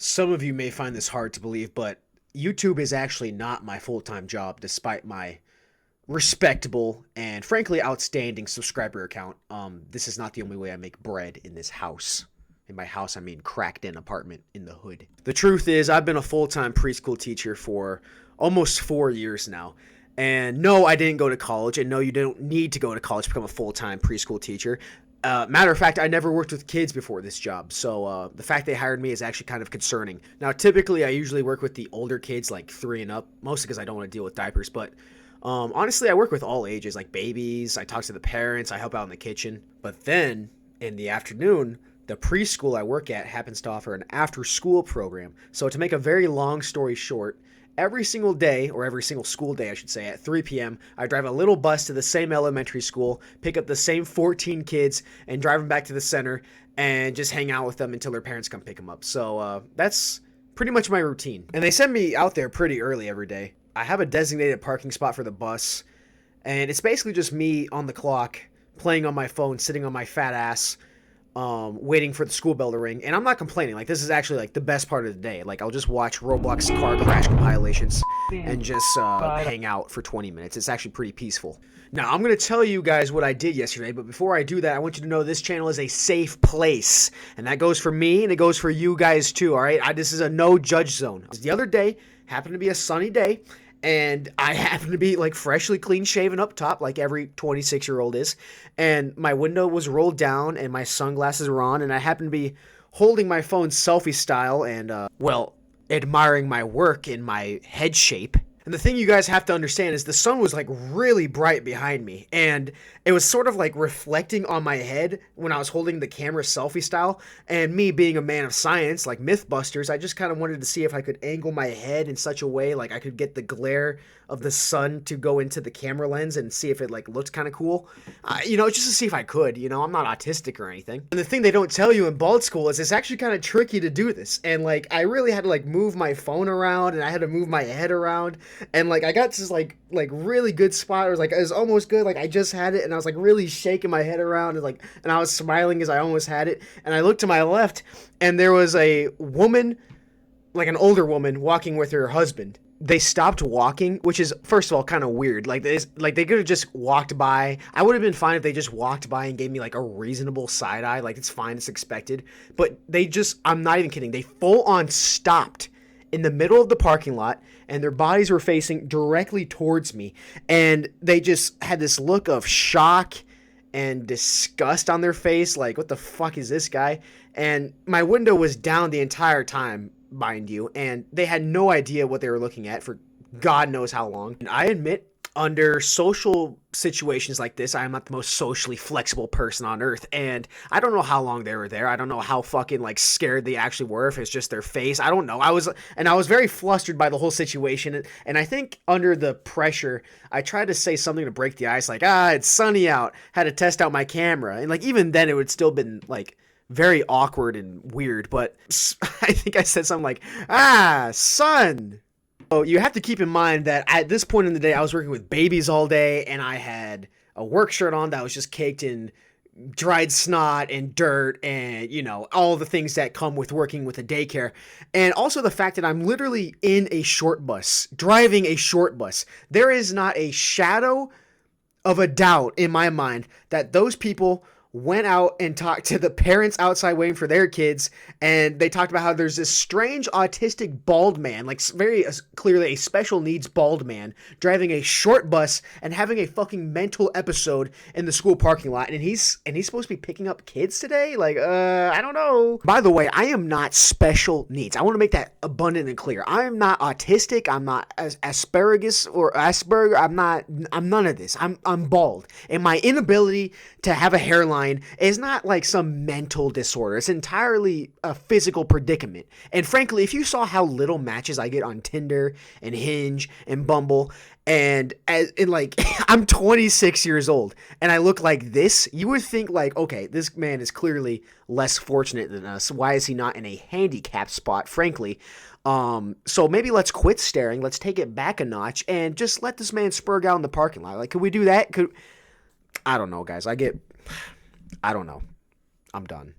Some of you may find this hard to believe, but YouTube is actually not my full-time job despite my respectable and frankly outstanding subscriber account. This is not the only way I make bread in this house. In my house, I mean cracked in apartment in the hood. The truth is, I've been a full-time preschool teacher for almost 4 years now. And no, I didn't go to college, and no, you don't need to go to college to become a full-time preschool teacher. Matter of fact, I never worked with kids before this job, so the fact they hired me is actually kind of concerning. Now, typically, I usually work with the older kids, like 3 and up, mostly because I don't want to deal with diapers, but honestly, I work with all ages, like babies, I talk to the parents, I help out in the kitchen. But then, in the afternoon, the preschool I work at happens to offer an after-school program. So to make a very long story short, every single day, or every single school day, I should say, at 3 p.m., I drive a little bus to the same elementary school, pick up the same 14 kids, and drive them back to the center, and just hang out with them until their parents come pick them up. So that's pretty much my routine. And they send me out there pretty early every day. I have a designated parking spot for the bus, and it's basically just me on the clock, playing on my phone, sitting on my fat ass, waiting for the school bell to ring. And I'm not complaining. Like, this is actually like the best part of the day. Like, I'll just watch Roblox car crash compilations and just hang out for 20 minutes. It's actually pretty peaceful. Now, I'm going to tell you guys what I did yesterday, but before I do that, I want you to know this channel is a safe place. And that goes for me, and it goes for you guys too, all right? This is a no judge zone. The other day happened to be a sunny day, and I happened to be like freshly clean shaven up top like every 26-year-old is, and my window was rolled down and my sunglasses were on, and I happened to be holding my phone selfie style and well, admiring my work in my head shape. And the thing you guys have to understand is the sun was like really bright behind me, and it was sort of like reflecting on my head when I was holding the camera selfie style. And me being a man of science, like Mythbusters, I just kind of wanted to see if I could angle my head in such a way like I could get the glare of the sun to go into the camera lens and see if it like looked kind of cool. Just to see if I could. I'm not autistic or anything. And the thing they don't tell you in bald school is it's actually kind of tricky to do this. And like I really had to like move my phone around, and I had to move my head around. And like I got this like really good spot. It was almost good. Like I just had it, and I was like really shaking my head around, and I was smiling as I almost had it. And I looked to my left, and there was a woman, like an older woman, walking with her husband. They stopped walking, which is first of all kind of weird. Like they could have just walked by. I would have been fine if they just walked by and gave me like a reasonable side eye. Like it's fine, it's expected. But I'm not even kidding. They full on stopped in the middle of the parking lot, and their bodies were facing directly towards me, and they just had this look of shock and disgust on their face, like, what the fuck is this guy? And my window was down the entire time, mind you, and they had no idea what they were looking at for God knows how long. And I admit, under social situations like this, I am not the most socially flexible person on earth, and I don't know how long they were there. I don't know how fucking like scared they actually were, if it's just their face. I don't know. I was very flustered by the whole situation, and I think under the pressure, I tried to say something to break the ice, like, it's sunny out, had to test out my camera, and like even then it would still been like very awkward and weird, but I think I said something like, sun. So you have to keep in mind that at this point in the day, I was working with babies all day, and I had a work shirt on that was just caked in dried snot and dirt and, all the things that come with working with a daycare. And also the fact that I'm literally in a short bus, driving a short bus. There is not a shadow of a doubt in my mind that those people went out and talked to the parents outside waiting for their kids, and they talked about how there's this strange autistic bald man, like very clearly a special needs bald man, driving a short bus and having a fucking mental episode in the school parking lot, and he's supposed to be picking up kids today? Like, I don't know. By the way, I am not special needs. I want to make that abundant and clear. I am not autistic. I'm not asparagus or Asperger. I'm none of this. I'm bald, and my inability to have a hairline is not like some mental disorder. It's entirely a physical predicament. And frankly, if you saw how little matches I get on Tinder and Hinge and Bumble, and like I'm 26 years old and I look like this, you would think like, okay, this man is clearly less fortunate than us. Why is he not in a handicapped spot, frankly? So maybe let's quit staring. Let's take it back a notch and just let this man spurg out in the parking lot. Like, could we do that? I don't know, guys. I don't know. I'm done.